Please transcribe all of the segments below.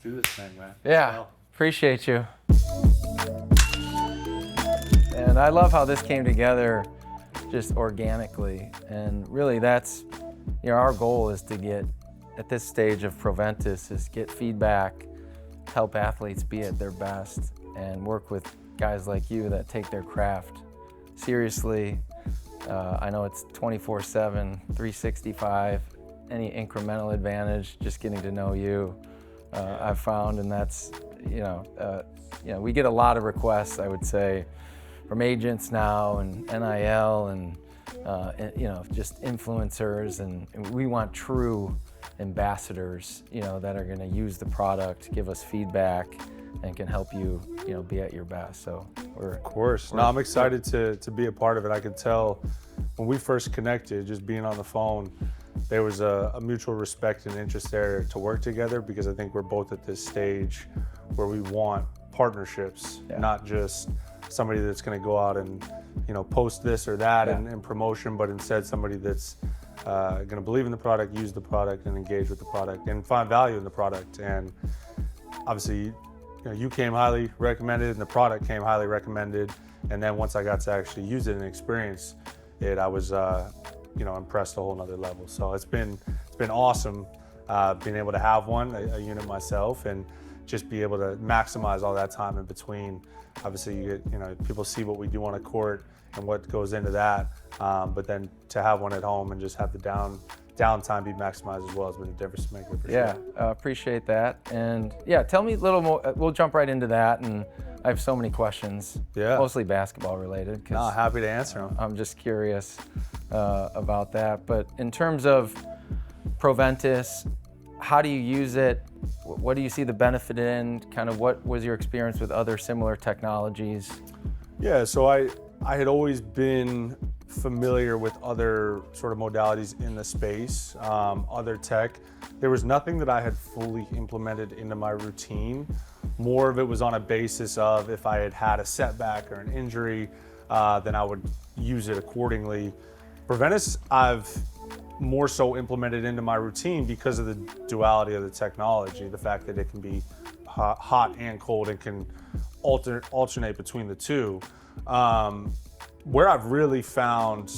do this thing, man. Yeah, appreciate you. And I love how this came together just organically. And really that's, our goal is to get, at this stage of PROVENTUS, is get feedback, help athletes be at their best, and work with guys like you that take their craft seriously. I know it's 24/7, 365, any incremental advantage, just getting to know you, I've found, and that's, we get a lot of requests, I would say, from agents now and NIL and just influencers, and we want true ambassadors, that are going to use the product, give us feedback, and can help you, be at your best. So of course. No, I'm excited to be a part of it. I could tell when we first connected, just being on the phone, there was a mutual respect and interest there to work together, because I think we're both at this stage where we want partnerships, not just somebody that's going to go out and post this or that and promotion, but instead somebody that's going to believe in the product, use the product, and engage with the product, and find value in the product. And obviously, you came highly recommended, and the product came highly recommended. And then once I got to actually use it and experience it, I was impressed a whole nother level. So it's been awesome being able to have one, a unit myself, and just be able to maximize all that time in between. Obviously, you get, people see what we do on a court and what goes into that, but then to have one at home and just have the downtime be maximized as well has been a difference maker for sure. Appreciate that. And tell me a little more. We'll jump right into that, and I have so many questions, mostly basketball related. No, happy to answer them. I'm just curious about that. But in terms of PROVENTUS, how do you use it? What do you see the benefit in? Kind of what was your experience with other similar technologies? Yeah, so I had always been familiar with other sort of modalities in the space, other tech. There was nothing that I had fully implemented into my routine. More of it was on a basis of if I had a setback or an injury, then I would use it accordingly. PROVENTUS, I've more so implemented into my routine because of the duality of the technology, the fact that it can be hot and cold and can alternate between the two. Where I've really found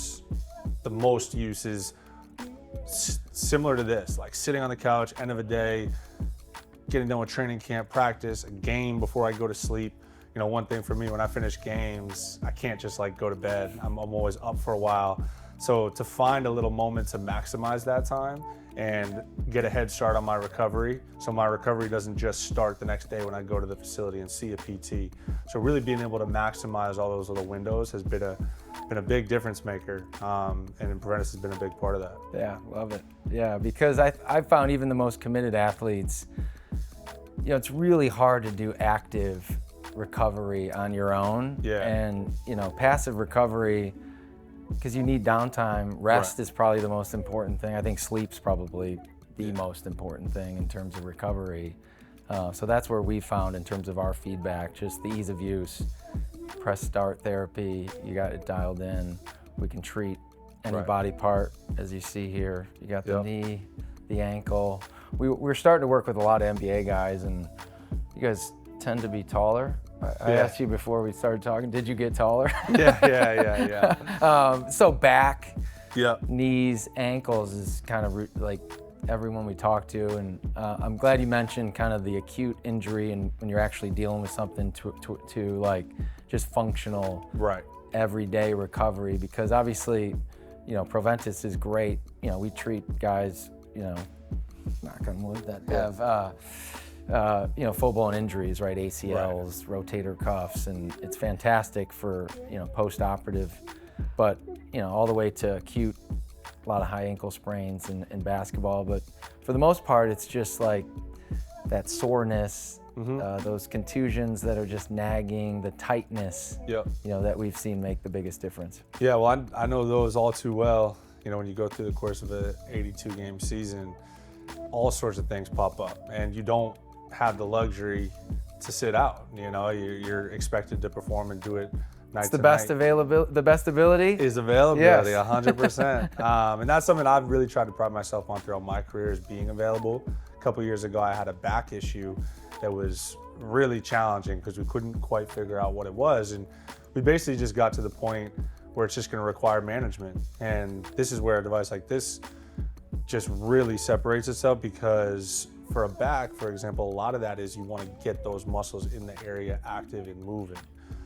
the most use is similar to this, like sitting on the couch, end of a day, getting done with training camp, practice, a game before I go to sleep. One thing for me, when I finish games, I can't just go to bed. I'm always up for a while. So to find a little moment to maximize that time and get a head start on my recovery, so my recovery doesn't just start the next day when I go to the facility and see a PT. So really being able to maximize all those little windows has been a big difference maker, and PROVENTUS has been a big part of that. Yeah, love it. Yeah, because I've found even the most committed athletes, it's really hard to do active recovery on your own. Yeah. And passive recovery, because you need downtime. Rest is probably the most important thing. I think sleep's probably the most important thing in terms of recovery. So that's where we found, in terms of our feedback, just the ease of use. Press start therapy, you got it dialed in. We can treat any body part, as you see here. You got the knee, the ankle. We're starting to work with a lot of NBA guys, and you guys tend to be taller. I asked you before we started talking, did you get taller? Yeah. So back, knees, ankles is kind of like everyone we talk to, and I'm glad you mentioned kind of the acute injury and when you're actually dealing with something to like just functional everyday recovery, because obviously, PROVENTUS is great. We treat guys, knock on wood, that have full-blown injuries, right? ACLs, rotator cuffs, and it's fantastic for, post-operative, but, all the way to acute, a lot of high ankle sprains in basketball. But for the most part, it's just like that soreness, those contusions that are just nagging, the tightness, that we've seen make the biggest difference. Yeah, well, I know those all too well. When you go through the course of an 82-game season, all sorts of things pop up, and you don't have the luxury to sit out. You're expected to perform and do it night it's the to best night. availability. The best ability is availability, yes. 100%. And that's something I've really tried to pride myself on throughout my career, is being available, couple years ago, I had a back issue that was really challenging because we couldn't quite figure out what it was. And we basically just got to the point where it's just going to require management. And this is where a device like this just really separates itself, because for a back, for example, a lot of that is you want to get those muscles in the area active and moving.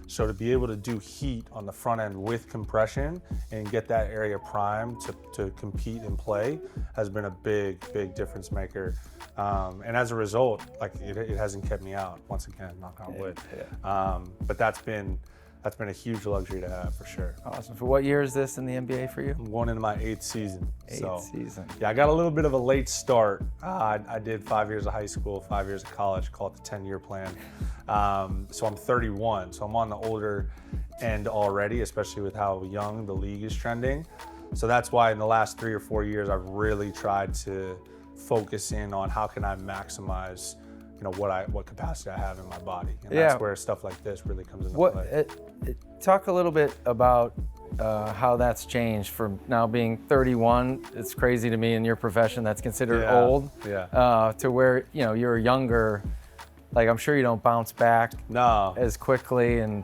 So to be able to do heat on the front end with compression and get that area primed to compete and play has been a big difference maker. And as a result, like it hasn't kept me out, once again, knock on wood. But that's been a huge luxury to have, for sure. Awesome. For what year is this in the NBA for you? I'm going into my 8th season. Season. Yeah, I got a little bit of a late start. I did 5 years of high school, 5 years of college, call it the 10-year plan. So I'm 31, so I'm on the older end already, especially with how young the league is trending. So that's why in the last 3 or 4 years, I've really tried to focus in on how can I maximize what capacity I have in my body. And that's where stuff like this really comes into play. Talk a little bit about how that's changed from now being 31. It's crazy to me in your profession that's considered old. To where you're younger. Like, I'm sure you don't bounce back as quickly. And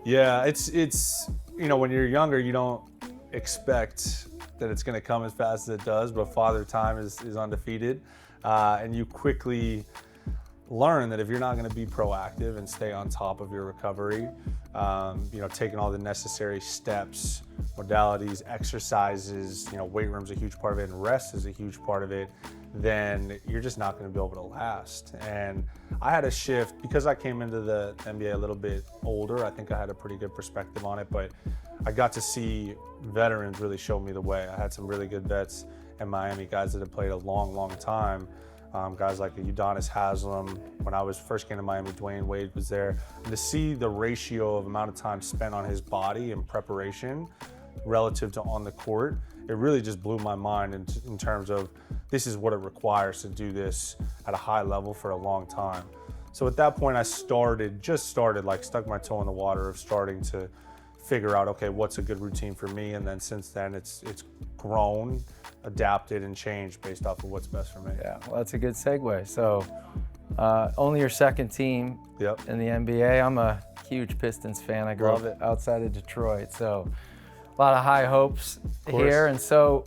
it's when you're younger, you don't expect that it's going to come as fast as it does, but Father Time is undefeated, and you quickly learn that if you're not going to be proactive and stay on top of your recovery, taking all the necessary steps, modalities, exercises, weight room's a huge part of it, and rest is a huge part of it, then you're just not going to be able to last. And I had a shift because I came into the NBA a little bit older. I think I had a pretty good perspective on it, but I got to see veterans really show me the way. I had some really good vets in Miami, guys that had played a long time. Guys like Udonis Haslem. When I was first came to Miami, Dwayne Wade was there. And to see the ratio of amount of time spent on his body in preparation relative to on the court, it really just blew my mind in terms of this is what it requires to do this at a high level for a long time. So at that point, I stuck my toe in the water of starting to figure out, okay, what's a good routine for me? And then since then, it's grown, adapted, and changed based off of what's best for me. Yeah, well, that's a good segue. So only your second team in the NBA. I'm a huge Pistons fan. I grew up outside of Detroit, so a lot of high hopes here. And so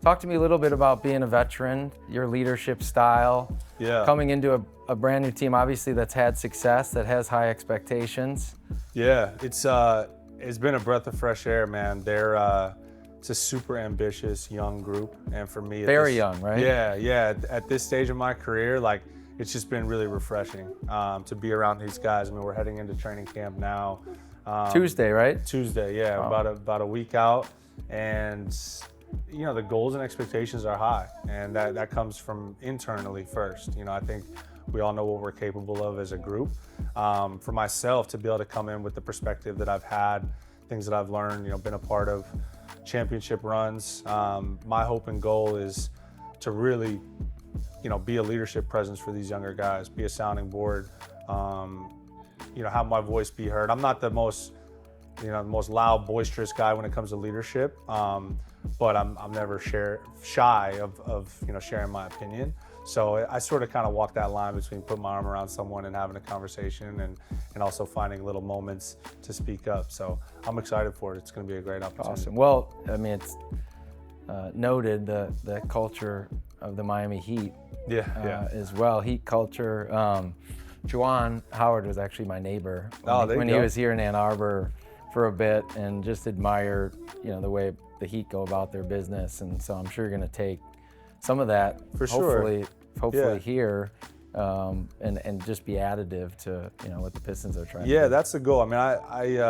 talk to me a little bit about being a veteran, your leadership style, coming into a brand new team, obviously that's had success, that has high expectations. Yeah, it's been a breath of fresh air, man. It's a super ambitious young group, and for me, very young, right? Yeah. At this stage of my career, like, it's just been really refreshing to be around these guys. I mean, we're heading into training camp now. Tuesday, right? Tuesday, yeah. Wow. About a week out, and the goals and expectations are high, and that comes from internally first. I think we all know what we're capable of as a group. For myself, to be able to come in with the perspective that I've had, things that I've learned, been a part of championship runs. My hope and goal is to really, be a leadership presence for these younger guys, be a sounding board, have my voice be heard. I'm not the most loud, boisterous guy when it comes to leadership, but I'm never shy of sharing my opinion. So I sort of kind of walk that line between putting my arm around someone and having a conversation and also finding little moments to speak up. So I'm excited for it. It's going to be a great opportunity. Awesome. Well, I mean, it's noted the culture of the Miami Heat as well. Heat culture. Juwan Howard was actually my neighbor when he was here in Ann Arbor for a bit, and just admire the way the Heat go about their business. And so I'm sure you're going to take some of that, for hopefully here, and just be additive to what the Pistons are trying to do. Yeah, that's the goal. I mean,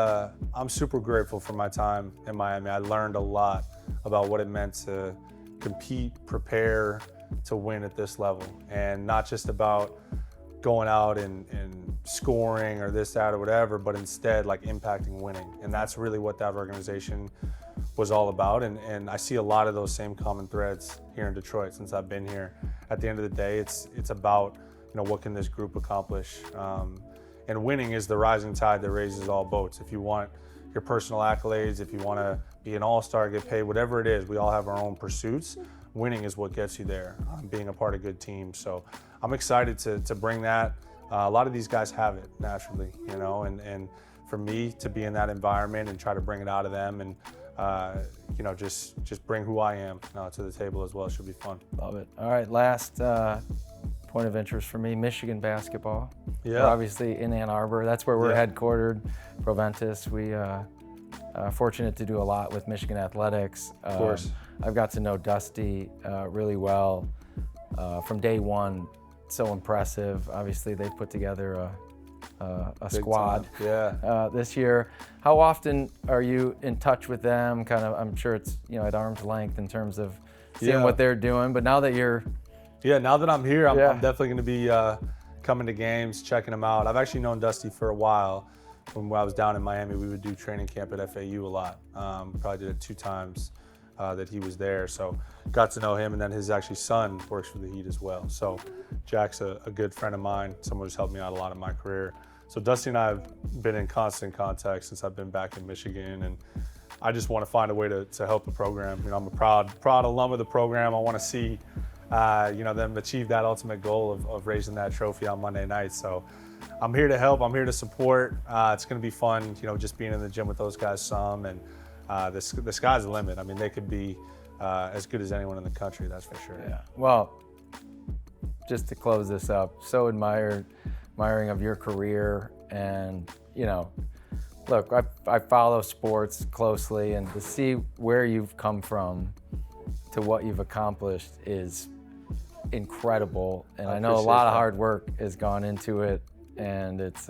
I'm super grateful for my time in Miami. I learned a lot about what it meant to compete, prepare to win at this level, and not just about going out and scoring or this, that, or whatever, but instead like impacting winning. And that's really what that organization was all about. And I see a lot of those same common threads here in Detroit since I've been here. At the end of the day, it's about, what can this group accomplish? And winning is the rising tide that raises all boats. If you want your personal accolades, if you want to be an all-star, get paid, whatever it is, we all have our own pursuits. winning is what gets you there, being a part of good teams. So I'm excited to bring that. A lot of these guys have it naturally, you know, and for me to be in that environment and try to bring it out of them and, you know, just bring who I am to the table as well. It should be fun. Love it. All right, last point of interest for me, Michigan basketball. Yeah. We're obviously in Ann Arbor. That's where we're headquartered, PROVENTUS. We fortunate to do a lot with Michigan athletics. Of course. I've got to know Dusty really well from day one. So impressive. Obviously, they put together a squad this year. How often are you in touch with them? Kind of, I'm sure it's, you know, at arm's length in terms of seeing what they're doing. But now that you're now that I'm here, I'm definitely going to be coming to games, checking them out. I've actually known Dusty for a while. When I was down in Miami, we would do training camp at FAU a lot. Probably did it 2 times that he was there. So got to know him, and then his actually son works for the Heat as well. So Jack's a good friend of mine, someone who's helped me out a lot in my career. So Dusty and I have been in constant contact since I've been back in Michigan, and I just want to find a way to help the program. You know, I'm a proud alum of the program. I want to see you know, them achieve that ultimate goal of raising that trophy on Monday night. So I'm here to help. I'm here to support. It's going to be fun, you know, just being in the gym with those guys some, and the sky's the limit. I mean, they could be as good as anyone in the country, that's for sure. Yeah. Well, just to close this up, so admiring of your career, and you know, look, I follow sports closely, and to see where you've come from to what you've accomplished is incredible. And I know a lot of hard work has gone into it, and it's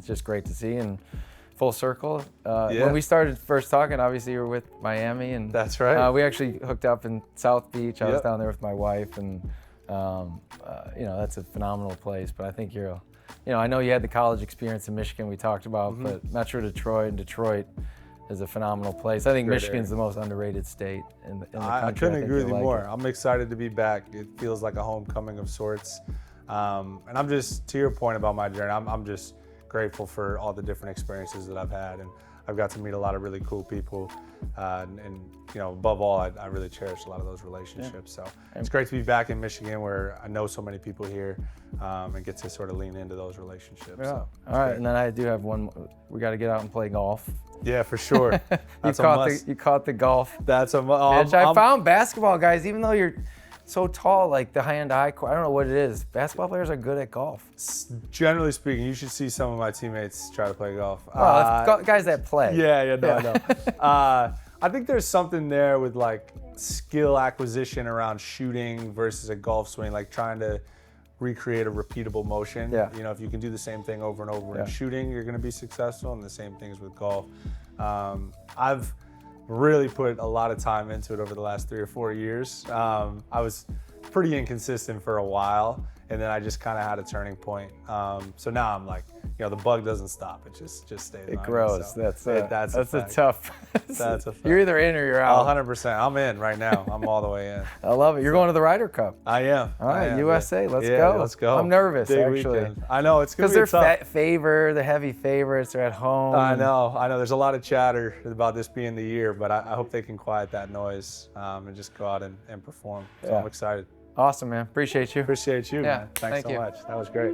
just great to see. And full circle. When we started first talking, obviously you were with Miami, and that's right. We actually hooked up in South Beach. I was down there with my wife, and you know, that's a phenomenal place. But I think you're, you know, I know you had the college experience in Michigan we talked about, but Metro Detroit and Detroit is a phenomenal place. I think Michigan's the most underrated state in the country. I couldn't agree with you more. I'm excited to be back. It feels like a homecoming of sorts. And I'm just, to your point about my journey, I'm just grateful for all the different experiences that I've had, and I've got to meet a lot of really cool people, and you know, above all, I really cherish a lot of those relationships. So it's great to be back in Michigan, where I know so many people here, and get to sort of lean into those relationships. Yeah. So all right, and then I do have one. We got to get out and play golf. Yeah, for sure. You caught the golf. That's a I found basketball guys, even though you're so tall, like the hand-eye, I don't know what it is. Basketball players are good at golf. Generally speaking, you should see some of my teammates try to play golf. Well, guys that play. I know. I think there's something there with like skill acquisition around shooting versus a golf swing, like trying to recreate a repeatable motion. Yeah. You know, if you can do the same thing over and over in shooting, you're going to be successful, and the same things with golf. I've really put a lot of time into it over the last 3 or 4 years. I was pretty inconsistent for a while, and then I just kind of had a turning point. So now I'm like, you know, the bug doesn't stop. It just stays. It grows. So that's a a tough. That's a fact. You're either in or you're out. 100%. I'm in right now. I'm all the way in. I love it. You're going to the Ryder Cup. I am. All right, USA. Let's yeah, go. Let's go. I'm nervous, Big actually. Weekend. I know it's gonna be because tough. they're heavy favorites. They're at home. I know. There's a lot of chatter about this being the year, but I hope they can quiet that noise and just go out and perform. So I'm excited. Awesome, man. Appreciate you. Appreciate you, man. Thanks thank so you. much. That was great.